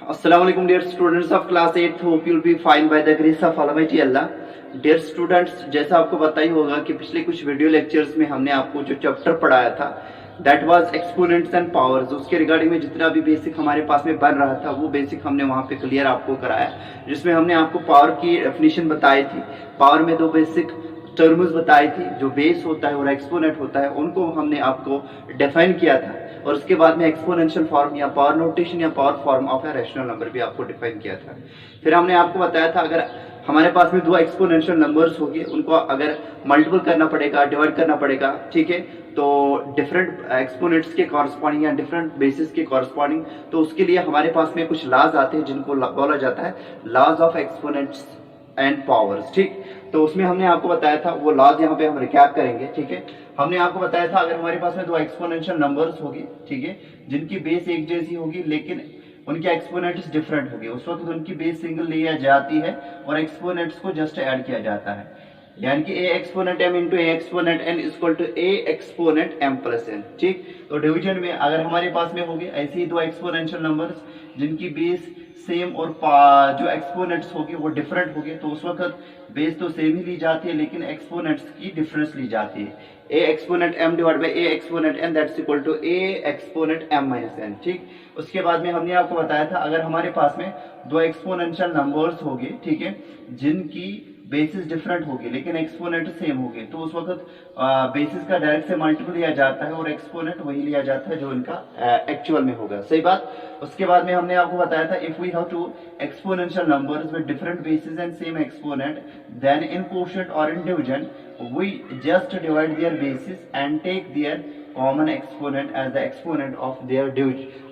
Assalamu alaikum dear students of class 8th. Hope you'll be fine by the grace of Almighty Allah. Dear students, जैसा आपको पता ही होगा कि पिछले कुछ वीडियो लेक्चर्स में हमने आपको जो चैप्टर पढ़ाया था that was exponents and powers, उसके रिगार्डिंग में जितना भी बेसिक हमारे पास में बन रहा था वो बेसिक हमने वहाँ पे क्लियर आपको कराया, जिसमें हमने आपको पावर की डेफिनेशन बताई थी। पावर में दो बेसिक टर्म्स बताई थी, जो बेस होता है और एक्सपोनेंट होता है, उनको हमने आपको डिफाइन किया था। और उसके बाद में एक्सपोनेंशियल फॉर्म या पावर नोटेशन या power form of a rational number भी आपको डिफाइन किया था। फिर हमने आपको बताया था अगर हमारे पास में दो एक्सपोनेंशियल नंबर्स होंगे, उनको अगर मल्टीपल करना पड़ेगा, डिवाइड करना पड़ेगा, ठीक है, तो डिफरेंट एक्सपोनेंट्स के कॉरस्पॉन्डिंग या डिफरेंट बेसिस के कॉरस्पॉन्डिंग, तो उसके लिए हमारे पास में कुछ लॉज आते हैं जिनको बोला जाता है laws of exponents and powers. ठीक, तो उसमें हमने आपको बताया था, वो लॉज यहाँ पे हम रिकैप करेंगे। ठीक है, हमने आपको बताया था अगर हमारे पास में दो एक्सपोनेंशियल नंबर्स होगी, ठीक है, जिनकी बेस एक जैसी होगी लेकिन उनके एक्सपोनेंट्स डिफरेंट होंगे, उस वक्त उनकी बेस सिंगल ली जाती है और एक्सपोनेंट्स को जस्ट ऐड किया जाता है, यानी कि a exponent m into a exponent n equal to a exponent m plus n। ठीक, तो डिवीजन में अगर हमारे पास में होगी ऐसे ही दो एक्सपोनेंशियल नंबर्स जिनकी बेस सेम और जो एक्सपोनेंट्स होगी वो डिफरेंट होगी, तो उस वक्त बेस तो सेम ही ली जाती है लेकिन एक्सपोनेंट्स की डिफरेंस ली जाती है। a exponent m divide by a exponent n that's equal to a exponent m minus n। ठीक, उसके बाद में हमने आपको बताया था अगर हमारे पास में दो एक्सपोनेंशियल नंबर्स होंगे, ठीक है, जिनकी बेसिस डिफरेंट होगी लेकिन एक्सपोनेंट सेम होगी, तो उस वक्त बेसिस का डायरेक्ट से मल्टीपल लिया जाता है और एक्सपोनेंट वही लिया जाता है जो इनका एक्चुअल में होगा। सही बात। उसके बाद में हमने आपको बताया था if we have two exponential numbers with different basis and same exponent then in quotient और in division we just divide their basis and take their common exponent as the exponent of their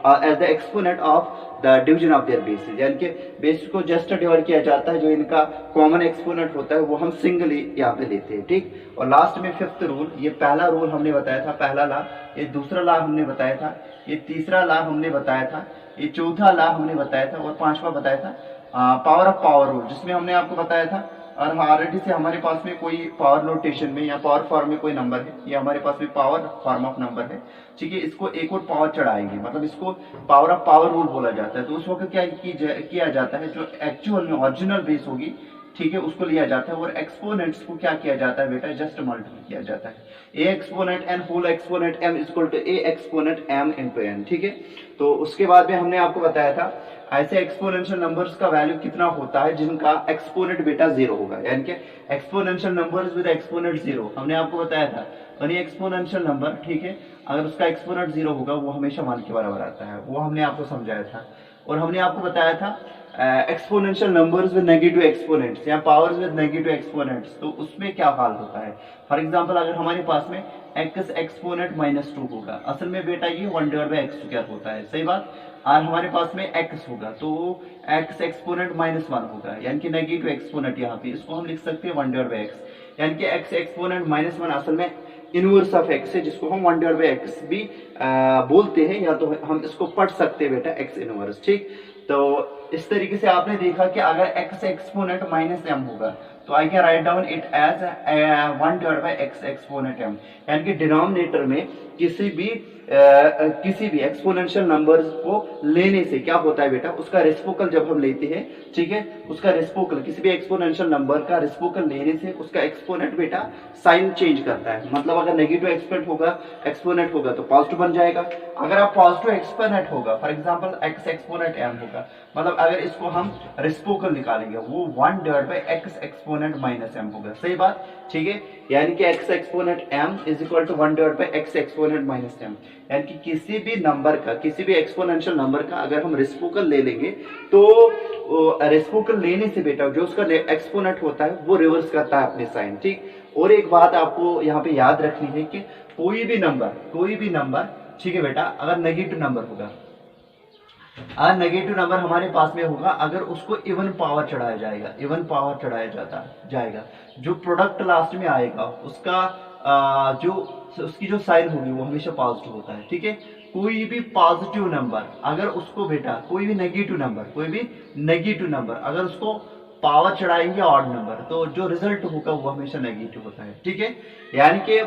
as the exponent of the division of their bases, यानी कि basis को just divide किया जाता है, जो इनका common exponent होता है वो हम सिंगली यहाँ पे लेते हैं। ठीक, और लास्ट में फिफ्थ रूल, ये पहला रूल हमने बताया था, पहला लॉ, ये दूसरा लॉ हमने बताया था, ये तीसरा लॉ हमने बताया था, ये चौथा लॉ हमने बताया था और पांचवा बताया था पावर ऑफ पावर रूल, जिसमें हमने आपको बताया था और ऑलरेडी से हमारे पास में कोई पावर नोटेशन में या पावर फॉर्म में कोई नंबर है, ये हमारे पास में पावर फॉर्म ऑफ नंबर है, ठीक है, इसको एक और पावर चढ़ाएंगे, मतलब इसको पावर ऑफ पावर रूल बोला जाता है। तो उस वक्त क्या किया जाता है, जो एक्चुअल में ओरिजिनल बेस होगी, ठीक है, उसको लिया जाता है और एक्सपोनेंट्स को क्या किया जाता है बेटा, जस्ट मल्टीप्लाई किया जाता है। a exponent n whole exponent m equal to a exponent m into n। ठीक है, तो उसके बाद में हमने आपको बताया था ऐसे एक्सपोनेंशियल नंबर्स का वैल्यू कितना होता है जिनका एक्सपोनेंट बेटा जीरो होगा, यानी कि exponential numbers with exponent zero. हमने आपको बताया था यानी एक्सपोनेंशियल नंबर, ठीक है, अगर उसका एक्सपोनेंट जीरो होगा वो हमेशा 1 के बराबर आता है, वो हमने आपको समझाया था। और हमने आपको बताया था exponential numbers with negative exponents या पावर्स विद नेगेटिव एक्सपोनेंट्स, तो उसमें क्या हाल होता है। फॉर एग्जांपल अगर हमारे पास में x एक्सपोनेंट -2 होगा, असल में बेटा ये 1/x² होता है, सही बात। और हमारे पास में x होगा तो x एक्सपोनेंट -1 होगा, यानी कि नेगेटिव एक्सपोनेंट, यहाँ पे इसको हम लिख सकते हैं 1/x, यानी कि x एक्सपोनेंट -1 असल में इनवर्स ऑफ x है, जिसको हम 1/x भी बोलते हैं, या तो हम इसको पढ़ सकते हैं बेटा x इनवर्स। ठीक, तो इस तरीके से आपने देखा कि अगर x एक्सपोनेंट -m होगा तो I can write down it as 1/x exponent m, यानी कि डिनोमिनेटर में किसी भी एक्सपोनेंशियल नंबर्स को लेने से क्या होता है बेटा, उसका रेसिप्रोकल जब हम लेते हैं, ठीक है, उसका रेसिप्रोकल किसी भी एक्सपोनेंशियल नंबर का रेसिप्रोकल लेने से उसका एक्सपोनेंट बेटा साइन चेंज करता है। मतलब अगर नेगेटिव एक्सपोनेंट होगा तो पॉजिटिव बन जाएगा, अगर आप पॉजिटिव एक्सपोनेंट होगा, for example x exponent m होगा, मतलब अगर इसको हम रेसिप्रोकल निकालेंगे वो 1/x एक्सपोनेंट -m होगा, सही बात। ठीक है, यानी कि x exponent m is equal to 1/x exponent -m, यानी कि किसी भी नंबर का, किसी भी एक्सपोनेंशियल नंबर का अगर हम रेसिप्रोकल ले लेंगे तो रेसिप्रोकल लेने से बेटा जो उसका एक्सपोनेंट होता है वो रिवर्स करता है अपने साइन। ठीक, और एक बात आपको यहाँ पे याद रखनी है कि कोई भी नंबर, ठीक है बेटा, अगर नेगेटिव नंबर होगा, अगर नेगेटिव नंबर हमारे पास में होगा, अगर उसको इवन पावर चढ़ाया जाएगा, जो प्रोडक्ट लास्ट में आएगा उसका उसकी जो साइन होगी वो हमेशा पॉजिटिव होता है। ठीक है, कोई भी पॉजिटिव नंबर अगर उसको बेटा कोई भी नेगेटिव नंबर अगर उसको पावर चढ़ाएंगे ऑड नंबर, तो जो रिजल्ट होगा वो हमेशा नेगेटिव होता है। ठीक है, यानी कि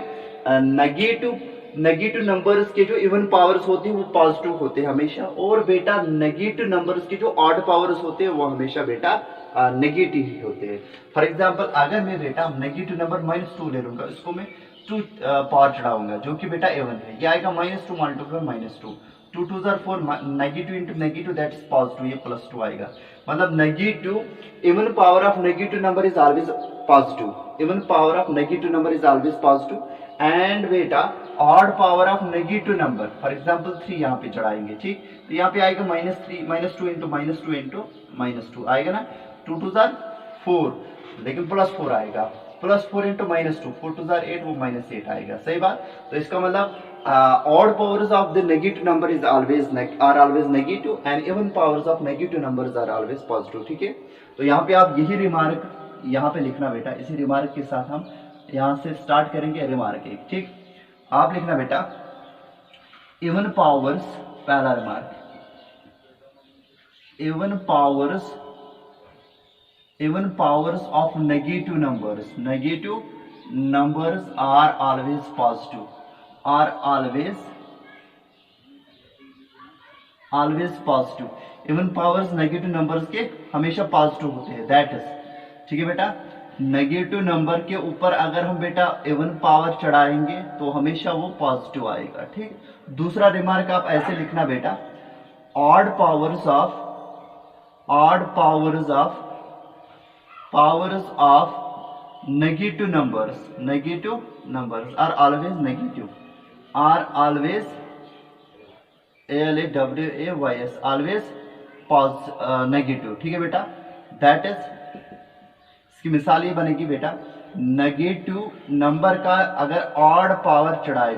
नेगेटिव नेगेटिव नंबर्स के जो इवन पावर्स होते हैं वो पॉजिटिव होते हैं हमेशा, और बेटा नेगेटिव नंबर्स के जो ऑड पावर्स होते हैं वो हमेशा बेटा नेगेटिव ही होते हैं। फॉर एग्जांपल अगर मैं बेटा नेगेटिव नंबर -2 ले लूंगा, इसको मैं 2 पावर चढ़ाऊंगा जो कि बेटा इवन है, ये आएगा -2 मल्टीप्लाई -2, 2 2 जार 4, negative into negative that is positive, ये +2 आएगा। मतलब negative even power of negative number is always positive, even power of negative number is always positive, and बेटा odd power of negative number for example 3 यहाँ पे चढ़ाएंगे, ठीक, तो यहाँ पे आएगा -2 इंटू -2 आएगा ना, 2 2 जार 4, लेकिन +4 आएगा, +4 इंटू -2, 4 2 जार 8, वो -8 आएगा, सही बात। तो इसका मतलब odd powers of the negative number is always negative and even powers of negative numbers are always positive, ठीक है। तो यहाँ पे आप यही रिमार्क यहाँ पे लिखना बेटा, इसी रिमार्क के साथ हम यहाँ से स्टार्ट करेंगे रिमार्क 1, ठीक। आप लिखना बेटा इवन पावर्स, पहला remark, even powers of negative numbers are always positive, are always positive, even powers negative numbers के हमेशा पॉजिटिव होते हैं, दैट इज, ठीक है बेटा। नेगेटिव नंबर के ऊपर अगर हम बेटा इवन पावर चढ़ाएंगे तो हमेशा वो पॉजिटिव आएगा, ठीक। दूसरा रिमार्क आप ऐसे लिखना बेटा, odd powers of negative numbers are always negative, always negative, ठीक है बेटा। दैट इज, इसकी मिसाल ये बनेगी बेटा, नेगेटिव नंबर का अगर ऑड पावर चढ़ाया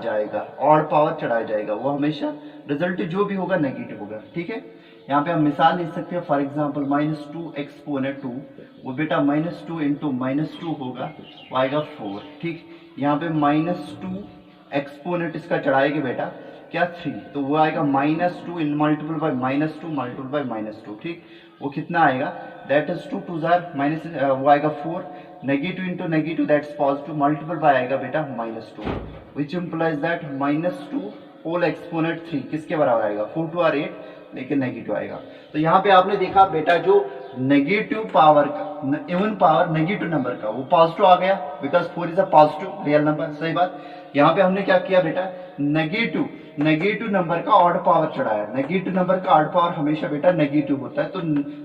जाएगा वो हमेशा रिजल्ट जो भी होगा नेगेटिव होगा, ठीक है। यहाँ पे हम मिसाल लिख सकते हैं, फॉर एग्जांपल -2 एक्सपोनेंट 2, वो बेटा -2 इंटू -2 होगा, वो आएगा 4, ठीक। यहाँ पे -2 एक्सपोनेंट इसका चढ़ाएंगे बेटा क्या 3, तो वो आएगा -2 इन मल्टीपल बाय -2, ठीक। वो कितना आएगा, दैट इज 2 2 जार माइनस, वो आएगा 4, negative into negative that's positive, multiple by आएगा बेटा -2, which implies that -2 whole exponent 3 किसके बराबर आएगा, 4 2 आर 8, लेकिन नेगेटिव आएगा। तो यहाँ पे आपने देखा बेटा जो नेगेटिव पावर का, इवन पावर नेगेटिव नंबर का वो पॉजिटिव आ गया, because 4 is a positive real number, सही बात। यहाँ पे हमने क्या किया बेटा, नेगेटिव नंबर का ऑड पावर चढ़ाया, नेगेटिव नंबर का ऑड पावर हमेशा बेटा नेगेटिव होता है, तो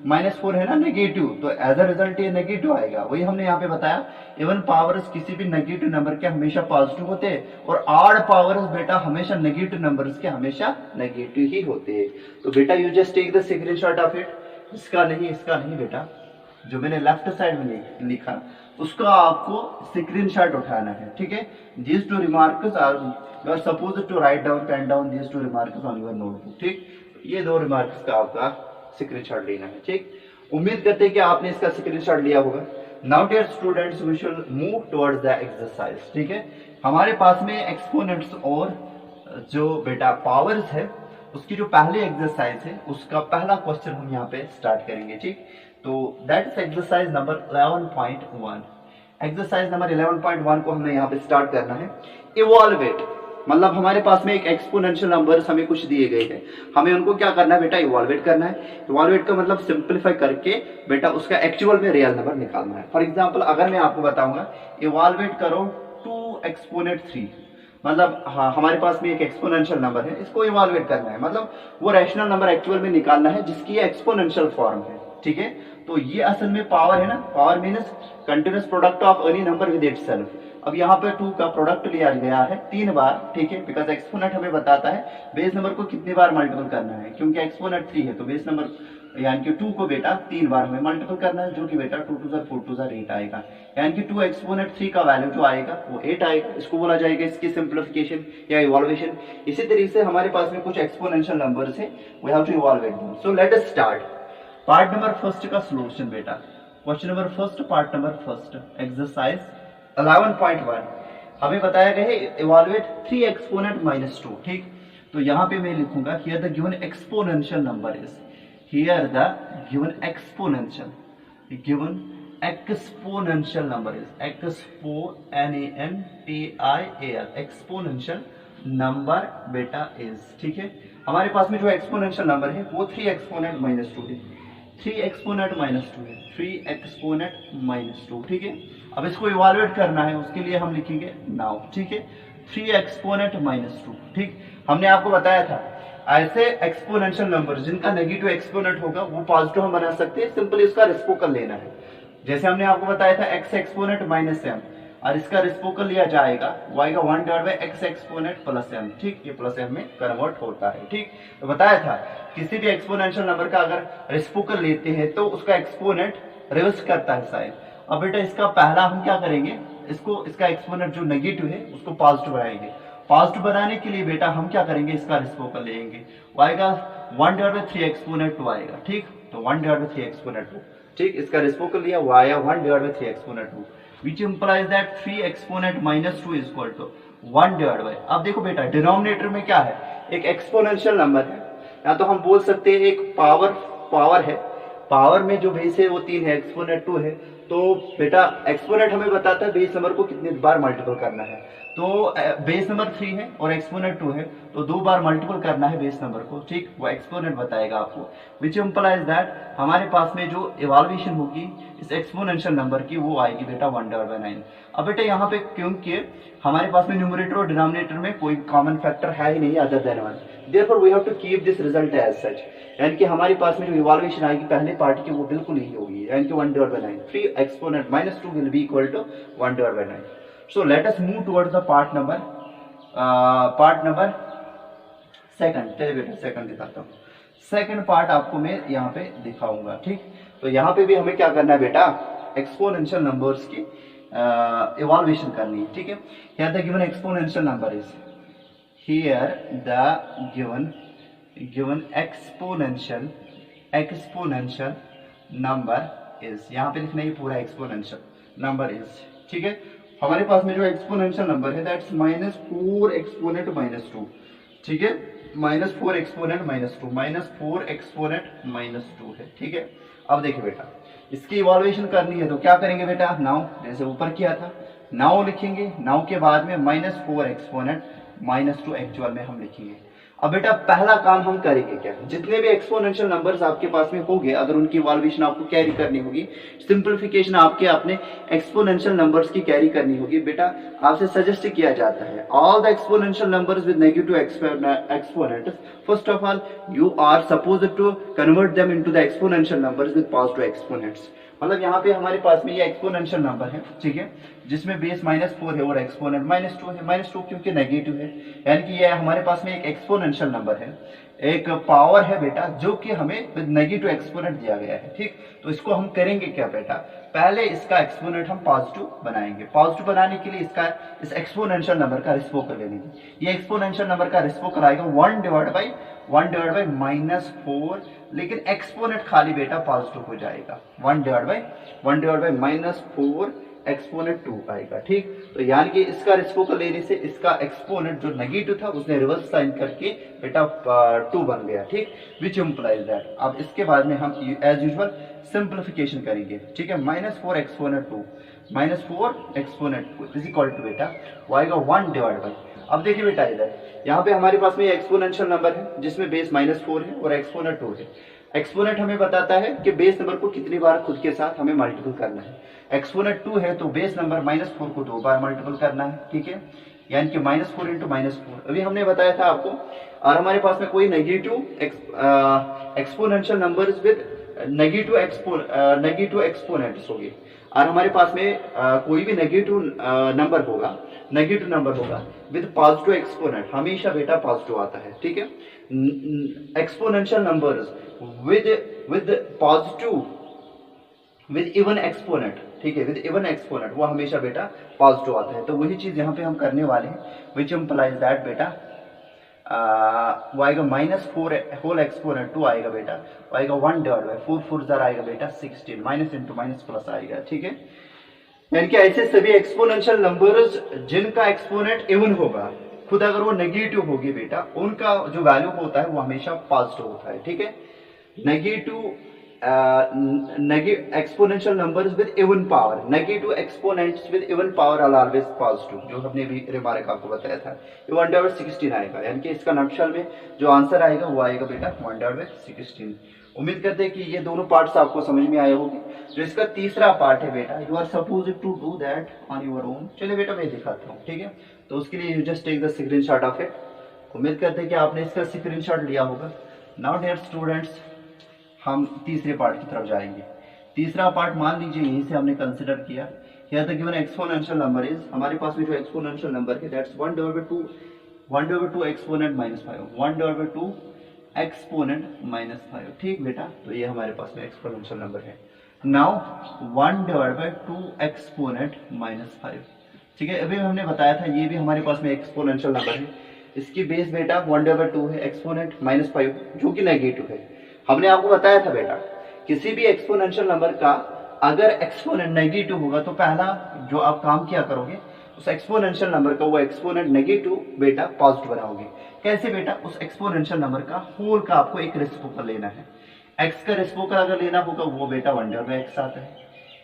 -4 है ना नेगेटिव, तो एज अ रिजल्ट ये नेगेटिव आएगा। वही हमने यहाँ पे बताया, इवन पावर्स किसी भी नेगेटिव नंबर के हमेशा पॉजिटिव होते हैं, और ऑड पावर्स बेटा हमेशा नेगेटिव नंबर्स के हमेशा नेगेटिव ही होते हैं। तो बेटा you just take the screenshot of it, इसका नहीं बेटा, जो मैंने लेफ्ट साइड में लिखा उसका आपको स्क्रीनशॉट उठाना है, ठीक है। These two remarks are, you are supposed to write down, pen down these two remarks on your notebook, ठीक। ये 2 रिमार्क्स का आपका स्क्रीनशॉट लेना है, ठीक। उम्मीद करते हैं कि आपने इसका स्क्रीनशॉट लिया होगा। Now dear students, we should move towards the exercise, ठीक है। हमारे पास में एक्सपोनेंट्स और जो बेटा पावर्स है उसकी जो पहली एक्सरसाइज है उसका पहला क्वेश्चन हम यहाँ पे स्टार्ट करेंगे, ठीक। तो that is exercise number 11.1। Exercise number 11.1 को हमने यहाँ पे स्टार्ट करना है। इवॉल्वेट, मतलब हमारे पास में एक एक्सपोनेंशियल नंबर्स हमें कुछ दिए गए हैं, हमें उनको क्या करना है बेटा, इवॉल्वेट करना है। इवॉल्वेट का मतलब सिंप्लीफाई करके बेटा उसका एक्चुअल में रियल नंबर निकालना है। फॉर एग्जांपल अगर मैं आपको बताऊंगा इवॉल्वेट करो 2 एक्सपोनेंट 3, मतलब हाँ, हमारे पास में एक एक्सपोनेंशियल नंबर है, इसको इवॉल्वेट करना है, मतलब वो रैशनल नंबर एक्चुअल में निकालना है जिसकी एक्सपोनेंशियल फॉर्म है, ठीक है। तो ये असल में पावर है ना, power means continuous product of any number with itself. अब यहाँ पे 2 का प्रोडक्ट लिया गया है 3 बार, ठीक है, बिकॉज एक्सपोनेंट हमें बताता है बेस नंबर को कितनी बार मल्टीपल करना है, क्योंकि एक्सपोनेंट 3 है तो बेस नंबर यानी कि 2 को बेटा 3 बार हमें मल्टीपल करना है, जो कि बेटा 2 2 जार 4 2 जार 8 आएगा, यानी कि 2 एक्सपोनेंट 3 का वैल्यू जो आएगा वो 8 आएगा। इसको बोला जाएगा इसकी सिंप्लीफिकेशन या इवॉल्वेशन। इसी तरीके से हमारे पास में कुछ एक्सपोनेंशियल नंबर्स है, we have to evaluate them. So let us start part number first का सॉल्यूशन बेटा, question number first, part number first, exercise 11.1। हमें बताया गया है इवॉल्वेट 3 एक्सपोनेंट -2, ठीक। तो यहाँ पे मैं लिखूंगा here the given exponential number is, here the given exponential number is exponential number बेटा इज, ठीक है। हमारे पास में जो एक्सपोनेंशियल नंबर है वो 3 एक्सपोनेंट माइनस 2 है, 3 एक्सपोनेंट माइनस 2 है, 3 एक्सपोनेंट माइनस 2, ठीक है। अब इसको इवालुएट करना है, उसके लिए हम लिखेंगे नाउ, ठीक है, 3 एक्सपोनेंट माइनस 2, ठीक। हमने आपको बताया था ऐसे एक्सपोनेंशियल नंबर जिनका नेगेटिव एक्सपोनेंट होगा वो पॉजिटिव हम बना सकते हैं, सिंपली इसका रेसिप्रोकल लेना है। जैसे हमने आपको बताया था x एक्सपोनेंट माइनस m, और इसका रेसिप्रोकल लिया जाएगा y का 1 divide bye x exponent plus m, ठीक, ये प्लस m में कन्वर्ट होता है, ठीक। तो बताया था किसी भी एक्सपोनेंशियल नंबर का अगर रेसिप्रोकल लेते हैं तो उसका एक्सपोनेंट रिवर्स करता है साइन। अब बेटा इसका पहला हम क्या करेंगे, इसको इसका एक्सपोनेंट जो नेगेटिव है उसको पॉजिटिव बनाएंगे। पॉजिटिव बनाने के लिए बेटा हम क्या करेंगे, इसका रेसिप्रोकल लेंगे, y का 1 डिवाइड बाय 3 एक्सपोनेंट 2 आएगा, ठीक। तो 1 डिवाइड बाय 3 एक्सपोनेंट 2, ठीक, इसका रेसिप्रोकल लिया y 1 divide bye 3 exponent 2, which implies that 3 exponent minus 2 is equal to 1 divide bye. अब देखो बेटा डिनोमिनेटर में क्या है, एक एक्सपोनेंशियल नंबर है, या तो हम बोल सकते हैं एक पावर है, पावर में जो बेस है वो 3 है, एक्सपोनेंट 2 है। तो बेटा एक्सपोनेंट हमें बताता है बेस नंबर को कितनी बार मल्टीपल करना है, तो बेस नंबर 3 है और एक्सपोनेंट 2 है, तो 2 बार मल्टीपल करना है बेस नंबर को, ठीक, वो एक्सपोनेंट बताएगा आपको, विच इम्प्लाइज दैट हमारे पास में जो इवैल्यूएशन होगी इस एक्सपोनेंशियल नंबर की वो आएगी बेटा 1 डिवाइड बाय 9। अब बेटा यहाँ पे क्योंकि हमारे पास में न्यूमरेटर और डिनोमिनेटर में कोई कॉमन फैक्टर है ही नहीं other than 1, therefore we have to keep this result as such, यानी कि हमारे पास में जो इवैल्यूएशन आएगी पहले पार्ट की वो बिल्कुल ही होगी, यानी कि 1 divide by 9, 3 exponent minus 2 will be equal to 1 divide by 9। So let us move towards the part number second. चलिए बेटा सेकंड दिखाता हूँ, सेकंड पार्ट आपको मैं यहाँ पे दिखाऊंगा, ठीक। तो यहाँ पे भी हमें क्या करना है बेटा, एक्सपोनेंशियल नंबर्स की इवैल्यूएशन करनी है, ठीक है। Here the given exponential number is, here the given exponential number is, यहाँ पे लिखना है पूरा एक्सपोनेंशियल नंबर इज, ठीक है। हमारे पास में जो एक्सपोनेंशियल नंबर है दैट्स -4 एक्सपोनेंट माइनस 2, ठीक है, -4 एक्सपोनेंट माइनस 2, -4 एक्सपोनेंट माइनस 2 है, ठीक है। अब देखिए बेटा इसकी इवैल्यूएशन करनी है तो क्या करेंगे बेटा, नाउ जैसे ऊपर किया था नाउ लिखेंगे, नाउ के बाद में -4 एक्सपोनेंट माइनस 2 एक्चुअल में हम लिखेंगे। अब बेटा पहला काम हम करेंगे क्या, जितने भी एक्सपोनेंशियल नंबर्स आपके पास में होंगे अगर उनकी इवैल्यूएशन आपको कैरी करनी होगी, सिंपलीफिकेशन आपके अपने एक्सपोनेंशियल नंबर्स की कैरी करनी होगी, बेटा आपसे सजेस्ट किया जाता है all the exponential numbers with negative exponents, first of all you are supposed to convert them into the exponential numbers with positive exponents. मतलब यहाँ पे हमारे पास में ये एक्सपोनेंशियल नंबर है, ठीक है, जिसमें बेस -4 है और एक्सपोनेंट -2 है, -2 क्योंकि नेगेटिव है, यानी कि ये हमारे पास में एक एक्सपोनेंशियल नंबर है, एक पावर है बेटा जो कि हमें विद नेगेटिव एक्सपोनेंट दिया गया है, ठीक। तो इसको हम करेंगे क्या बेटा, पहले इसका एक्सपोनेंट हम पॉजिटिव बनाएंगे, पॉजिटिव बनाने के लिए इसका इस एक्सपोनेंशियल नंबर का रेसिप्रोकल ले लेंगे, ये एक्सपोनेंशियल नंबर का रेसिप्रोकल आएगा 1 डिवाइड बाय -4, लेकिन एक्सपोनेंट खाली बेटा पॉजिटिव हो जाएगा, 1 डिवाइड बाय -4 एक्सपोनेंट 2 आएगा, ठीक। तो यानी कि इसका रेसिप्रोकल लेने से इसका एक्सपोनेंट जो नेगेटिव था उसने रिवर्स साइन करके बेटा 2 बन गया, ठीक, विच इम्प्लाइज दैट। अब इसके बाद में हम एज यूजुअल सिंप्लीफिकेशन करेंगे, ठीक है, -4 एक्सपोनेंट 2 इज इक्वल टू बेटा आएगा 1 डिवाइड बाय। अब देखिए बेटा इधर यहाँ पे हमारे पास में एक्सपोनेंशियल नंबर है जिसमें बेस -4 है और एक्सपोनेंट 2 है। एक्सपोनेंट हमें बताता है कि बेस नंबर को कितनी बार खुद के साथ हमें मल्टीपल करना है, एक्सपोनेंट 2 है तो बेस नंबर -4 को 2 बार मल्टीपल करना है, ठीक है, यानी कि -4 इंटू -4 अभी हमने बताया था आपको। और हमारे पास में कोई negative exponential numbers with negative exponents होगी, और हमारे पास में कोई भी नेगेटिव नंबर होगा विद पॉजिटिव एक्सपोनेंट, हमेशा बेटा पॉजिटिव आता है, ठीक है। Exponential numbers with positive with even exponent, ठीक है, विद इवन एक्सपोनेंट वो हमेशा बेटा पॉजिटिव आता है। तो वही चीज यहाँ पे हम करने वाले हैं, विच इम्प्लाइज दैट बेटा वो आएगा -4 होल एक्सपोनेंट 2 आएगा बेटा, वो आएगा 1 डिवाइड बाय 4 4 जार आएगा बेटा 16, माइनस इंटू माइनस प्लस आएगा, ठीक है। यानी कि ऐसे सभी एक्सपोनेंशियल नंबर्स जिनका एक्सपोनेंट इवन होगा, खुद अगर वो नेगेटिव होगी बेटा, उनका जो वैल्यू होता है वो हमेशा पॉजिटिव होता है, ठीक है। Negative exponential numbers with even power, negative exponents with even power are always positive, जो हमने भी रिमार्क आपको बताया था। ये 1/16 आएगा, यानी कि इसका नक्शल में जो आंसर आएगा वो आएगा बेटा 1/16। उम्मीद करते हैं कि ये दोनों पार्ट्स आपको समझ में आए होंगे। जो इसका तीसरा पार्ट है बेटा, you are suppose to do that on your own. चलिए बेटा मैं दिखाता हूँ, ठीक है। तो उसके लिए you just take the screenshot of it. उम्मीद करते हैं कि आपने इसका स्क्रीनशॉट लिया होगा। नाउ डियर स्टूडेंट्स, हम तीसरे पार्ट की तरफ जाएंगे। तीसरा पार्ट मान लीजिए यहीं से हमने कंसिडर किया। Here the given exponential number is, हमारे पास में जो एक्सपोनेंशियल नंबर है दैट्स 1/2 एक्सपोनेंट -5, 1/2 एक्सपोनेंट -5। ठीक बेटा, तो ये हमारे पास में एक्सपोनेंशियल नंबर है। नाउ 1/2 एक्सपोनेंट -5, ठीक है। अभी हमने बताया था ये भी हमारे पास में एक्सपोनेंशियल नंबर है। इसकी बेस बेटा 1/2 है, एक्सपोनेंट -5 जो कि नेगेटिव है। हमने आपको बताया था बेटा, किसी भी एक्सपोनेंशियल नंबर का अगर एक्सपोनेंट नेगेटिव होगा तो पहला जो आप काम किया करोगे उस एक्सपोनेंशियल नंबर का वो एक्सपोनेंट नेगेटिव बेटा पॉजिटिव बनाओगे। कैसे बेटा? उस एक्सपोनेंशियल नंबर का होल का आपको एक रेसिप्रोकल लेना है। एक्स का रेसिप्रोकल अगर लेना होगा वो बेटा 1/x आता है।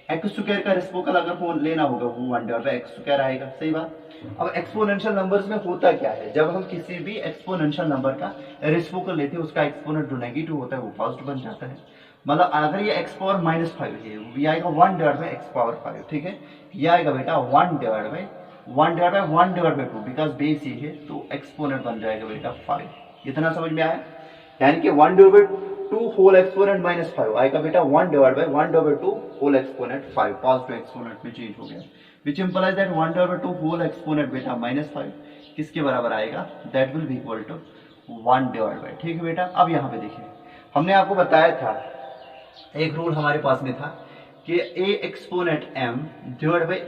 एक्स स्क्वायर का रेसिप्रोकल अगर लेना होगा वो 1/x स्क्वायर आएगा। सही बात। अब एक्सपोनेंशियल नंबर्स में होता क्या है, जब हम किसी भी एक्सपोनेंशियल नंबर का रेसिप्रोकल लेते हैं उसका एक्सपोनेंट जो नेगेटिव होता है वो पॉजिटिव बन जाता है। मतलब अगर ये x पावर -5 है, ये आएगा 1/x पावर 5, ठीक है। ये आएगा बेटा 1/1/2 बिकॉज बेस ये है तो एक्सपोनेंट बन जाएगा बेटा 5। इतना समझ में आया? यानी कि 1/2 होल एक्सपोनेंट -5 आएगा बेटा 1/1/2 होल एक्सपोनेंट 5, पॉजिटिव एक्सपोनेंट में चेंज हो गया, which implies that 1/2 whole exponent बेटा -5 किसके बराबर आएगा? That will be equal to 1/, ठीक है बेटा। अब यहाँ पे देखिए, हमने आपको बताया था एक रूल हमारे पास में था कि a exponent m divide by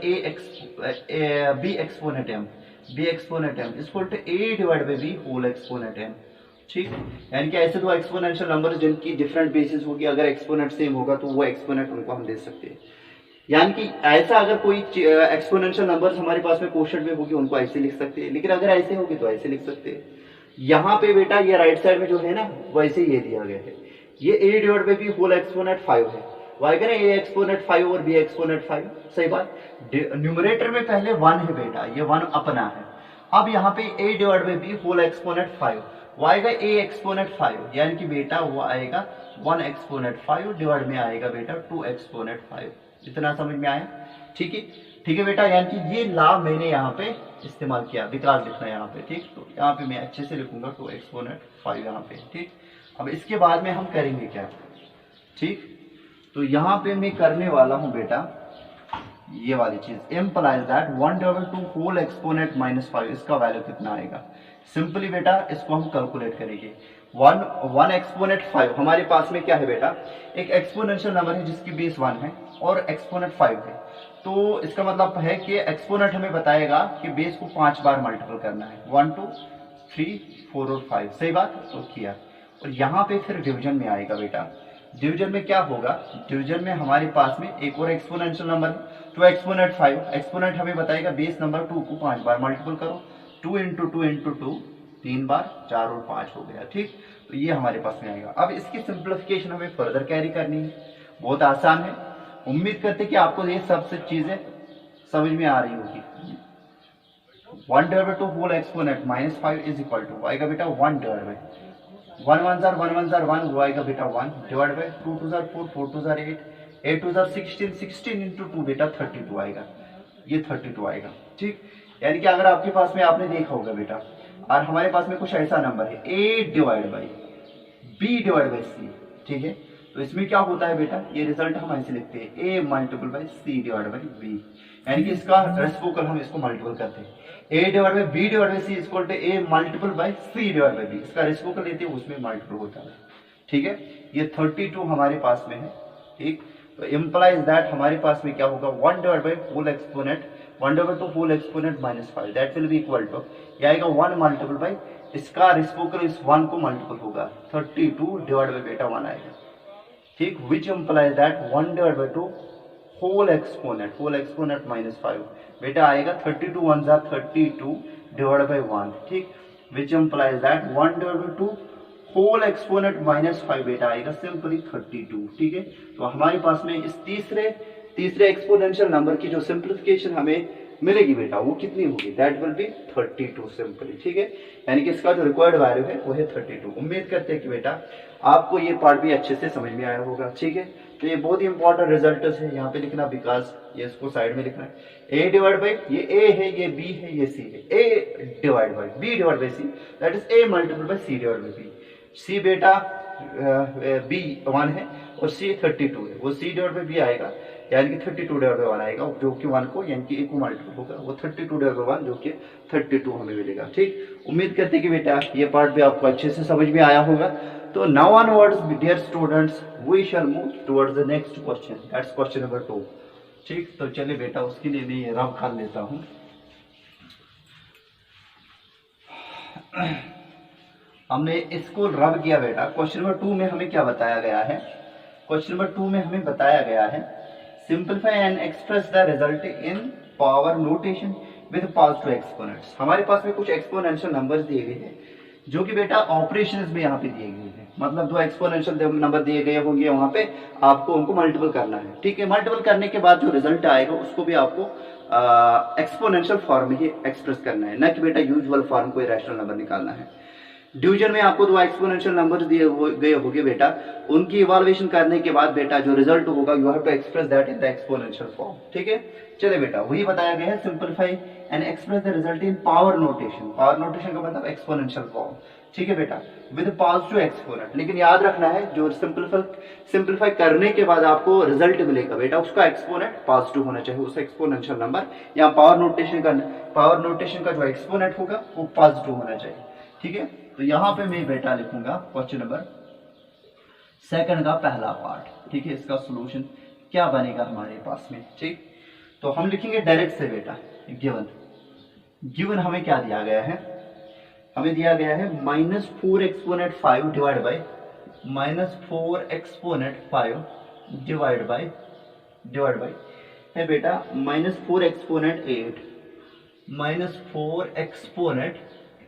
b exponent m equal to a divide by b whole exponent m, ठीक। यानी कि ऐसे दो एक्सपोनेंशियल नंबर जिनकी डिफरेंट बेसिस होगी, अगर एक्सपोनेंट सेम होगा तो वो एक्सपोनेंट उनको हम दे सकते हैं। यानी कि ऐसा अगर कोई एक्सपोनेंशियल नंबर्स हमारे पास में क्वेश्चन में होगी उनको ऐसे लिख सकते हैं, लेकिन अगर ऐसे होगी तो ऐसे लिख सकते हैं। यहाँ पे बेटा ये राइट साइड में जो है ना वैसे ये दिया गया है, ये a divide by b whole exponent 5 है। वाई करें a एक्सपोनेंट 5 और b एक्सपोनेंट 5, सही बात। न्यूमरेटर में पहले 1 है बेटा, ये 1 अपना है। अब यहाँ पे a divide by b whole exponent 5, वो आएगा a एक्सपोनेंट 5, यानी कि बेटा वो आएगा 1 एक्सपोनेंट 5 डिवाइड में आएगा बेटा 2 एक्सपोनेंट 5। इतना समझ में आया? ठीक है, ठीक है बेटा। यानी कि ये ला मैंने यहाँ पे इस्तेमाल किया, विकास लिखना है यहाँ पे, ठीक। तो यहाँ पे मैं अच्छे से लिखूंगा 2 एक्सपोनेंट 5 यहाँ पे, ठीक। अब इसके बाद में हम करेंगे क्या, ठीक। तो यहाँ पे मैं करने वाला हूँ बेटा ये वाली चीज, इम्प्लाइज दैट 1/2 होल एक्सपोनेंट -5 इसका वैल्यू कितना आएगा। सिंपली बेटा इसको हम कैलकुलेट करेंगे। 1 एक्सपोनेंट 5 हमारे पास में क्या है बेटा, एक एक्सपोनेंशियल नंबर है जिसकी बेस 1 है और एक्सपोनेंट 5 है। तो इसका मतलब है कि एक्सपोनेंट हमें बताएगा कि बेस को 5 बार मल्टीपल करना है, 1 2 3 4 और 5, सही बात। तो किया, और यहाँ पे फिर डिवीजन में आएगा बेटा। डिवीजन में क्या होगा, डिवीजन में हमारे पास में एक और एक्सपोनेंशियल नंबर है 2 एक्सपोनेंट 5। एक्सपोनेंट हमें बताएगा बेस नंबर 2 को 5 बार मल्टीपल करो, 2 × 2 × 2 3 बार, 4 और 5 हो गया, ठीक। तो ये हमारे पास में आएगा। अब इसकी सिंप्लीफिकेशन हमें फर्दर कैरी करनी है, बहुत आसान है। उम्मीद करते कि आपको ये सब चीजें समझ में आ रही होगी। 1/2 whole exponent -5 is equal to आएगा बेटा 1/1 1 1 वो आएगा बेटा 1 डिवाइड बाय 2 2 4 4 2 8 8 2 16 16 × 2 बेटा 32 आएगा, ये 32 आएगा, ठीक। यानी कि अगर आपके पास में आपने देखा होगा बेटा, और हमारे पास में कुछ ऐसा नंबर है a divide by b divide by c, ठीक है। तो इसमें क्या होता है बेटा, ये रिजल्ट हम ऐसे लिखते हैं a multiple by c divide by b, यानी कि इसका रेसिप्रोकल हम इसको मल्टीपल करते हैं। a divide by b divide by c equal to a multiple by c divide by b, इसका रेसिप्रोकल लेते हैं उसमें मल्टीपल होता है, ठीक है। ये 32 हमारे पास में है, ठीक। तो इम्प्लाइज दैट हमारे पास में क्या होगा 1/2 whole exponent -5 that will be equal to, ये आएगा 1 मल्टीपल बाय इसका रेसिप्रोकल इस 1 को मल्टीपल होगा 32 डिवाइड बाय बेटा 1 आएगा, ठीक। Which implies that 1/2 whole exponent -5 बेटा आएगा 32 1 32 डिवाइड बाय 1, ठीक। Which implies that 1/2 whole exponent -5 बेटा आएगा सिंपली 32। ठीक है, तो हमारे पास में इस तीसरे एक्सपोनेंशियल नंबर की जो सिंप्लीफिकेशन हमें मिलेगी बेटा वो कितनी होगी, दैट विल बी 32 सिंपली। ठीक है, यानी कि इसका जो रिक्वायर्ड वैल्यू है वो है 32। उम्मीद करते हैं कि बेटा आपको ये पार्ट भी अच्छे से समझ में आया होगा। ठीक है, तो ये बहुत ही इंपॉर्टेंट रिजल्ट है, यहाँ पे लिखना बिकॉज ये इसको साइड में लिखना है। a डिवाइड बाई ये a है, ये b है, ये c है। a divide by b divide by c, that is a multiple by c divide by b। c बेटा b 1 है और c 32 है, वो c डिवाइड बाई b आएगा, यानी कि 32 डिवाइड बाई 1 आएगा, जो कि 1 को यानी कि a को मल्टीपल होगा, वो 32 डिवाइड बाई 1 जो कि 32 हमें मिलेगा। ठीक, उम्मीद करते हैं कि बेटा ये पार्ट भी आपको अच्छे से समझ में आया होगा। तो now onwards dear students we shall move towards the next question, that's question number 2। ठीक, तो चलिए बेटा उसके लिए मैं ये रब कर लेता हूँ। हमने इसको रब किया बेटा। क्वेश्चन नंबर 2 में हमें क्या बताया गया है, क्वेश्चन नंबर 2 में हमें बताया गया है simplify and express the result in power notation with positive exponents. हमारे पास में कुछ एक्सपोनेंशियल नंबर्स दिए गए हैं जो कि बेटा ऑपरेशंस में यहाँ पे दिए गए हैं, मतलब दो एक्सपोनेंशियल नंबर दिए गए होंगे, वहां पे आपको उनको मल्टीपल करना है। ठीक है, मल्टीपल करने के बाद जो रिजल्ट आएगा उसको भी आपको एक्सपोनेंशियल फॉर्म में ही एक्सप्रेस करना है, न कि बेटा यूजुअल फॉर्म कोई रैशनल नंबर निकालना है। डिवीजन में आपको दो एक्सपोनेंशियल नंबर दिए गए होंगे बेटा, उनकी इवैल्यूएशन करने के बाद बेटा जो रिजल्ट होगा you have to express that in the exponential form. ठीक है, चलिए बेटा वही बताया गया है simplify and express the result in power notation. Power notation का मतलब एक्सपोनेंशियल फॉर्म। ठीक है बेटा, विद पॉजिटिव एक्सपोनेंट, लेकिन याद रखना है जो सिंपलीफाई करने के बाद आपको रिजल्ट मिलेगा बेटा उसका एक्सपोनेंट पॉजिटिव होना चाहिए, उस एक्सपोनेंशियल नंबर या पावर नोटेशन का जो एक्सपोनेंट होगा वो पॉजिटिव होना चाहिए। ठीक है, तो यहां पे मैं बेटा लिखूंगा क्वेश्चन नंबर 2 का पहला पार्ट। ठीक है, इसका सॉल्यूशन क्या बनेगा हमारे पास में। ठीक, तो हम लिखेंगे डायरेक्ट से बेटा गिवन हमें क्या दिया गया है, हमें दिया गया है -4 exponent 5 divide by -4 exponent 5 divide by है बेटा -4 एक्सपोनेंट 8 -4 एक्सपोनेंट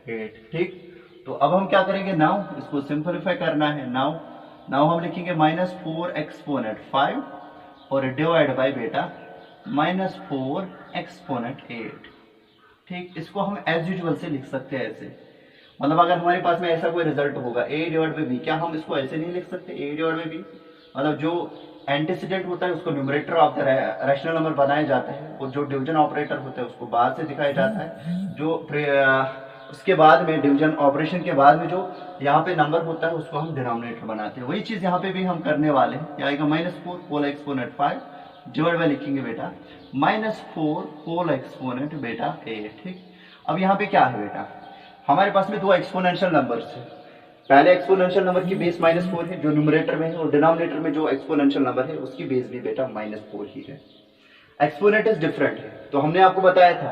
8। ठीक, तो अब हम क्या करेंगे, नाउ इसको सिंपलीफाई करना है। नाउ हम लिखेंगे -4 एक्सपोनेंट 5 और डिवाइड बाई बेटा -4 एक्सपोनेंट 8। ठीक, इसको हम एज यूजुअल से लिख सकते हैं ऐसे, मतलब अगर हमारे पास में ऐसा कोई रिजल्ट होगा a डिवाइड बाई b, क्या हम इसको ऐसे नहीं लिख सकते a डिवाइड बाई b, मतलब जो एंटीसीडेंट होता है उसको numerator of the rational number बनाया जाता है और जो डिवीजन ऑपरेटर होता है उसको बाद से दिखाया जाता है, जो उसके बाद में डिवीजन ऑपरेशन के बाद में जो यहाँ पे नंबर होता है उसको हम डिनोमिनेटर बनाते हैं। वही चीज यहाँ पे भी हम करने वाले हैं। क्या आएगा -4 होल एक्सपोनेंट 5 डिवाइड बाय लिखेंगे बेटा -4 होल एक्सपोनेंट बेटा 8। ठीक, अब यहाँ पे क्या है बेटा, हमारे पास में दो एक्सपोनेंशियल नंबर्स है। पहले एक्सपोनेंशियल नंबर की बेस -4 है जो न्यूमरेटर में है, और डिनोमिनेटर में जो एक्सपोनेंशियल नंबर है उसकी बेस भी बेटा -4 ही है। एक्सपोनेंट इज डिफरेंट है, तो हमने आपको बताया था,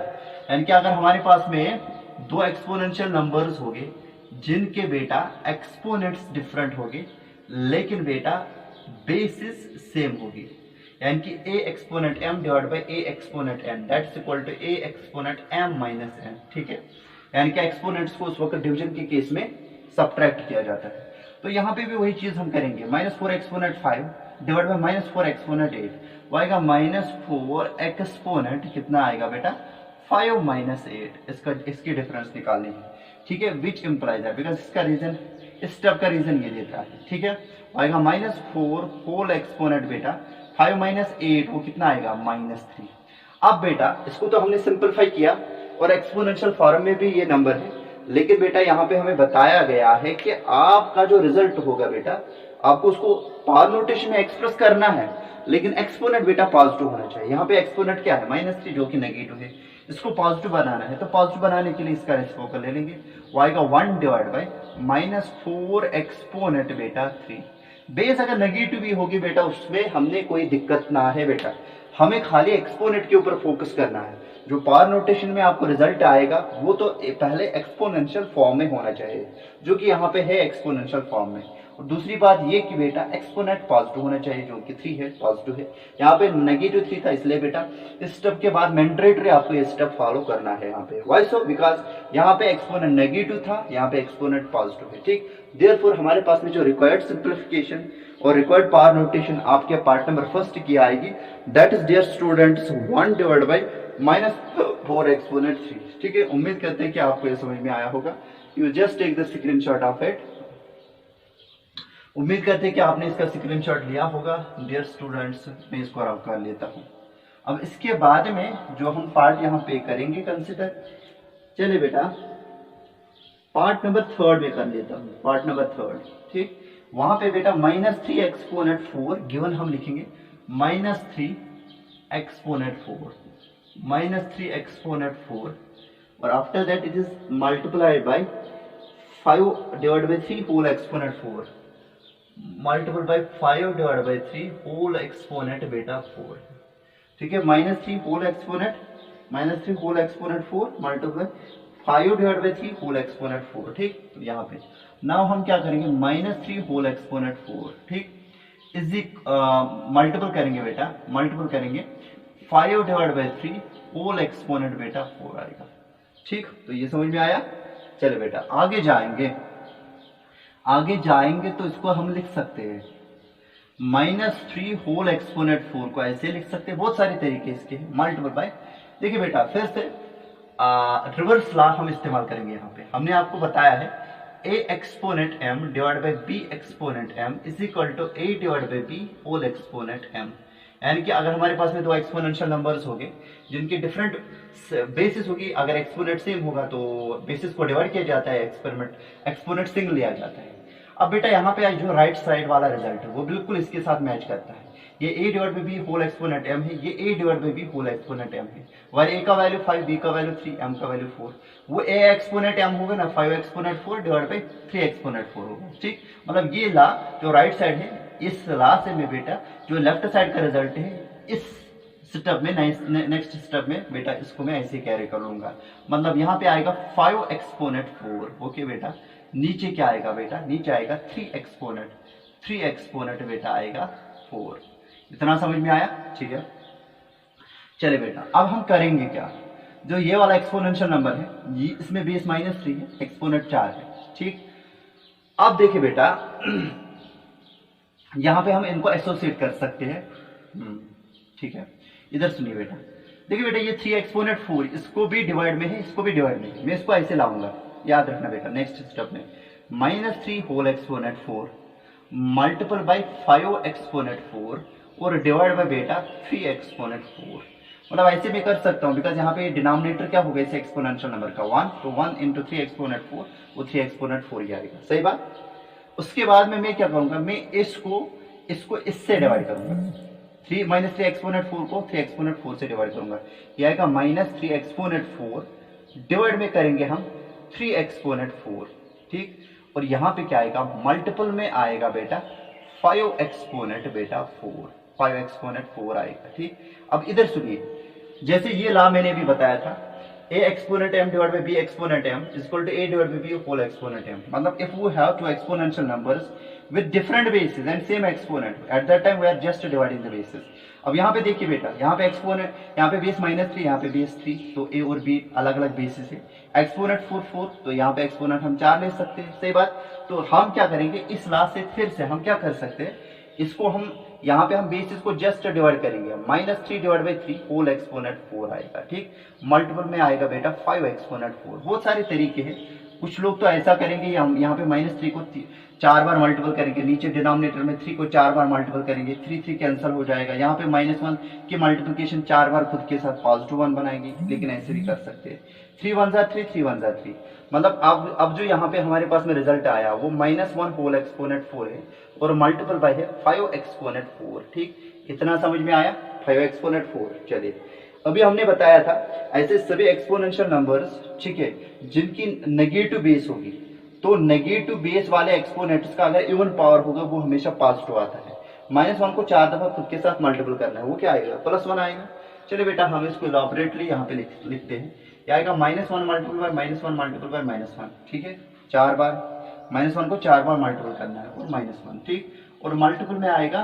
यानी कि अगर हमारे पास में दो एक्सपोनेंशियल नंबर्स होंगे जिनके बेटा एक्सपोनेंट्स डिफरेंट होंगे लेकिन बेटा बेसिस सेम होगी, यानी कि a exponent m divide by a exponent n that's equal to a exponent m minus n। ठीक है, यानी कि एक्सपोनेंट्स को उस वक्त डिवीजन के केस में सब्ट्रैक्ट किया जाता है। तो यहाँ पे भी वही चीज हम करेंगे, -4 एक्सपोनेंट 5 डिवाइड बाय -4 एक्सपोनेंट 8, वो आएगा -4 एक्सपोनेंट कितना आएगा बेटा 5 माइनस 8। इसकी डिफरेंस निकालनी है। ठीक है, विच इम्प्लाइज है, बिकॉज इसका रीजन, इस स्टेप का रीजन ये देता है। ठीक है, आएगा -4 होल एक्सपोनेंट बेटा 5 माइनस 8, वो कितना आएगा -3। अब बेटा इसको तो हमने सिंपलीफाई किया और एक्सपोनेंशियल फॉर्म में भी ये नंबर है, लेकिन बेटा यहाँ पे हमें बताया गया है कि आपका जो रिजल्ट होगा बेटा आपको उसको पावर नोटेशन में एक्सप्रेस करना है, लेकिन एक्सपोनेंट बेटा पॉजिटिव होना चाहिए। यहाँ पे एक्सपोनेंट क्या है -3 जो कि नेगेटिव है, इसको पॉजिटिव बनाना है, तो पॉजिटिव बनाने के लिए इसका रेसिप्रोकल ले लेंगे, वो आएगा 1 डिवाइड बाय -4 एक्सपोनेंट बेटा 3। बेस अगर नेगेटिव भी होगी बेटा उसमें हमने कोई दिक्कत ना है बेटा, हमें खाली एक्सपोनेंट के ऊपर फोकस करना है। जो पावर नोटेशन में आपको रिजल्ट आएगा वो तो पहले एक्सपोनेंशियल फॉर्म में होना चाहिए, जो कि यहाँ पे है एक्सपोनेंशियल फॉर्म में। और दूसरी बात ये कि बेटा एक्सपोनेंट पॉजिटिव होना चाहिए, जो कि 3 है, पॉजिटिव है। यहाँ पे -3 था, इसलिए बेटा इस स्टेप के बाद मैंडेटरी आपको ये स्टेप फॉलो करना है यहाँ पे। Y so? बिकॉज यहाँ पे एक्सपोनेंट नेगेटिव था, यहाँ पे एक्सपोनेंट पॉजिटिव है, ठीक। देयरफॉर हमारे पास में जो रिक्वायर्ड सिंप्लीफिकेशन और रिक्वायर्ड पावर नोटेशन आपके पार्ट नंबर फर्स्ट की आएगी, that is dear students 1 divide by -4 exponent 3, ठीक है। उम्मीद करते हैं कि आपको ये समझ में आया होगा। You just take the screenshot of it. उम्मीद करते हैं कि आपने इसका स्क्रीनशॉट लिया होगा। डियर स्टूडेंट्स, मैं इसको रब कर लेता हूँ। अब इसके बाद में जो हम पार्ट यहाँ पे करेंगे कंसिडर, चलिए बेटा पार्ट नंबर 3 में कर लेता हूँ, पार्ट नंबर 3, ठीक। वहां पे बेटा -3 एक्सपोनेंट 4 गिवन हम लिखेंगे -3 एक्सपोनेंट 4, -3 एक्सपोनेंट 4, और after that it is multiplied by 5 divide by 3 whole exponent 4, multiple by 5 divide by 3 whole exponent बेटा 4, ठीक है। -3 whole exponent -3 4 multiply 5 divide by 3 whole exponent 4, ठीक। तो यहाँ पे नाउ हम क्या करेंगे, -3 होल एक्सपोनेंट 4, ठीक, इज मल्टीपल करेंगे बेटा, मल्टीपल करेंगे 5 डिवाइड बाई 3 होल एक्सपोनेंट बेटा 4 आएगा, ठीक। तो ये समझ में आया। चलो बेटा आगे जाएंगे तो इसको हम लिख सकते हैं -3 होल एक्सपोनेंट 4 को ऐसे लिख सकते हैं, बहुत सारे तरीके इसके हैं, मल्टीपल बाय। देखिए बेटा फिर से रिवर्स लॉ हम इस्तेमाल करेंगे। यहाँ पे हमने आपको बताया है a exponent m divide by b exponent m is equal to a divide by b whole exponent m। यानी कि अगर हमारे पास में दो एक्सपोनेंशियल नंबर्स हो गए जिनकी डिफरेंट बेसिस होगी, अगर एक्सपोनेंट सेम होगा तो बेसिस को डिवाइड किया जाता है, एक्सपोनेंट सिंगल लिया जाता है। अब बेटा यहाँ पे जो राइट साइड वाला रिजल्ट है वो बिल्कुल इसके साथ मैच करता है। ये a divide by b whole exponent m है, ये a divide by b whole exponent m है। वह a का वैल्यू 5, b का वैल्यू 3, m का वैल्यू 4, वो a एक्सपोनेंट m होगा ना, 5 एक्सपोनेंट 4 डिवाइड बाई 3 एक्सपोनेंट 4 होगा, ठीक। मतलब ये ला जो राइट साइड है, इस ला से मैं बेटा जो लेफ्ट साइड का रिजल्ट है इस स्टेप में, नेक्स्ट स्टेप में बेटा इसको मैं ऐसे कैरी कर लूंगा। मतलब यहाँ पे आएगा 5 एक्सपोनेंट 4, ओके बेटा। नीचे क्या आएगा बेटा, नीचे आएगा 3 एक्सपोनेंट बेटा आएगा 4। इतना समझ में आया, ठीक है। चले बेटा अब हम करेंगे क्या, जो ये वाला एक्सपोनेंशियल नंबर है ये इसमें बेस -3 है, एक्सपोनेंट 4 है, ठीक। अब देखिए बेटा यहां पे हम इनको एसोसिएट कर सकते हैं, ठीक है। इधर सुनिए बेटा, देखिए बेटा ये 3 एक्सपोनेंट 4 इसको भी डिवाइड में है, इसको भी डिवाइड में है, मैं इसको ऐसे लाऊंगा, याद रखना बेटा। नेक्स्ट स्टेप में -3 whole exponent 4 multiple by 5 exponent 4 और डिवाइड बाय बेटा 3 एक्सपोनेंट 4। मतलब ऐसे भी कर सकता हूं बिकॉज यहाँ पे डिनोमिनेटर क्या होगा इस एक्सपोनेंशियल नंबर का 1, तो 1 इंटू 3 एक्सपोनेंट 4 वो 3 एक्सपोनेंट 4 ही आएगा, सही बात। उसके बाद में मैं क्या करूंगा, मैं इसको इससे डिवाइड करूंगा, 3 एक्सपोनेंट 4 को 3 एक्सपोनेंट 4 से डिवाइड करूंगा, ये आएगा -3 एक्सपोनेंट 4 डिवाइड में करेंगे हम 3 एक्सपोनेंट 4, ठीक। और यहाँ पे क्या आएगा, मल्टीपल में आएगा बेटा 5 एक्सपोनेंट बेटा 4, 5 एक्सपोनेंट 4 आएगा, ठीक। अब इधर सुनिए, जैसे ये ला मैंने अभी बताया था a exponent m divide by b exponent m is equal to a divide by b whole exponent m। मतलब if we have two exponential numbers with different bases and same exponent, at that time we are just dividing the bases। अब यहाँ पे देखिए बेटा, यहाँ पे exponent, यहाँ पे बेस -3, यहाँ पे बेस 3, तो a और b अलग अलग बेसिस है। एक्सपोनेंट 4 तो यहाँ पे एक्सपोनेंट हम 4 ले सकते हैं, सही बात। तो हम क्या करेंगे, इस ला से फिर से हम क्या कर सकते हैं, इसको हम यहाँ पे हम बेसिस को जस्ट डिवाइड करेंगे, -3 डिवाइड बाई 3 होल एक्सपोनेंट 4 आएगा, ठीक। मल्टीपल में आएगा बेटा 5 एक्सपोनेंट 4। बहुत सारे तरीके हैं, कुछ लोग तो ऐसा करेंगे, हम यहाँ पे -3 को 4 बार मल्टीपल करेंगे, नीचे डिनोमिनेटर में 3 को 4 बार मल्टीपल करेंगे, 3 कैंसिल हो जाएगा। यहाँ पे -1 की मल्टीप्लिकेशन 4 बार खुद के साथ +1 बनाएंगे, लेकिन ऐसे भी कर सकते हैं। 3 1 जा 3, 3 1 जा 3। मतलब अब जो यहाँ पे हमारे पास में रिजल्ट आया वो -1 होल एक्सपोनेंट 4 है और मल्टीपल बाय है 5 एक्सपोनेंट 4, ठीक। इतना समझ में आया, 5 एक्सपोनेंट 4। चलिए अभी हमने बताया था ऐसे सभी एक्सपोनेंशियल नंबर्स, ठीक है, जिनकी नेगेटिव बेस होगी, तो नेगेटिव बेस वाले एक्सपोनेंट्स का अगर इवन पावर होगा वो हमेशा पॉजिटिव आता है। -1 को 4 दफा खुद के साथ मल्टीपल करना है, वो क्या आएगा, +1 आएगा। चलिए बेटा हम इसको इलॉबरेटली यहाँ पे लिखते हैं। ये आएगा -1 मल्टीपल बाय -1 मल्टीपल बाय -1, ठीक है, 4 बार -1 को 4 बार मल्टीपल करना है और -1, ठीक। और मल्टीपल में आएगा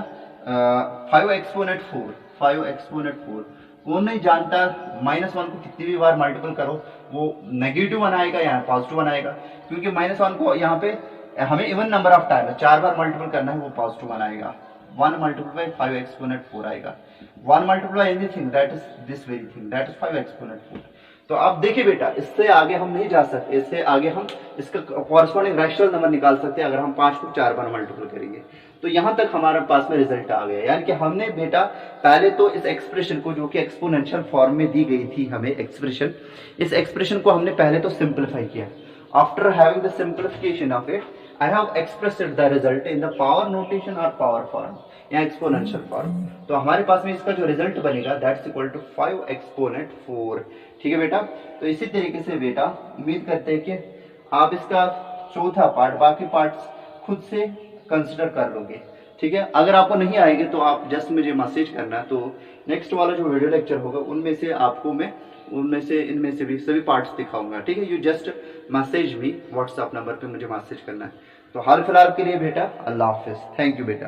5 एक्सपोनेंट 4, 5 एक्सपोनेंट 4। कौन नहीं जानता -1 को कितनी भी बार मल्टीपल करो वो नेगेटिव बनाएगा या पॉजिटिव बनाएगा, क्योंकि -1 को यहाँ पे हमें even number of time 4 bar multiple करना है, वो पॉजिटिव बनाएगा। 1 मल्टीपल बाय 5 एक्सपोनेंट 4 आएगा। 1 multiple bye anything that is this very thing, that is 5 exponent 4। तो अब देखिए बेटा इससे आगे हम नहीं जा सकते, इससे आगे हम इसका कॉरस्पॉन्डिंग रैशनल नंबर निकाल सकते हैं अगर हम 5 को 4 बार मल्टीपल करेंगे। तो यहां तक हमारे पास में रिजल्ट आ गया, यानी कि हमने बेटा पहले तो इस एक्सप्रेशन को जो कि एक्सपोनेंशियल फॉर्म में दी गई थी हमें एक्सप्रेशन, इस एक्सप्रेशन को हमने पहले तो सिंप्लीफाई किया। After having the simplification of it I have expressed the result in the power notation or power form या exponential form। तो हमारे पास में इसका जो रिजल्ट बनेगा that's equal to 5 एक्सपोनेंट 4, ठीक है बेटा। तो इसी तरीके से बेटा उम्मीद करते हैं कि आप इसका चौथा पार्ट बाकी पार्ट्स खुद से कंसिडर कर लोगे, ठीक है। अगर आपको नहीं आएंगे तो आप जस्ट मुझे मैसेज करना, तो नेक्स्ट वाला जो वीडियो लेक्चर होगा उनमें से आपको मैं इनमें से भी सभी पार्ट्स दिखाऊंगा, ठीक है। You just message me WhatsApp number पे, मुझे मैसेज करना है। तो हाल फिलहाल के लिए बेटा अल्लाह हाफिज, थैंक यू बेटा।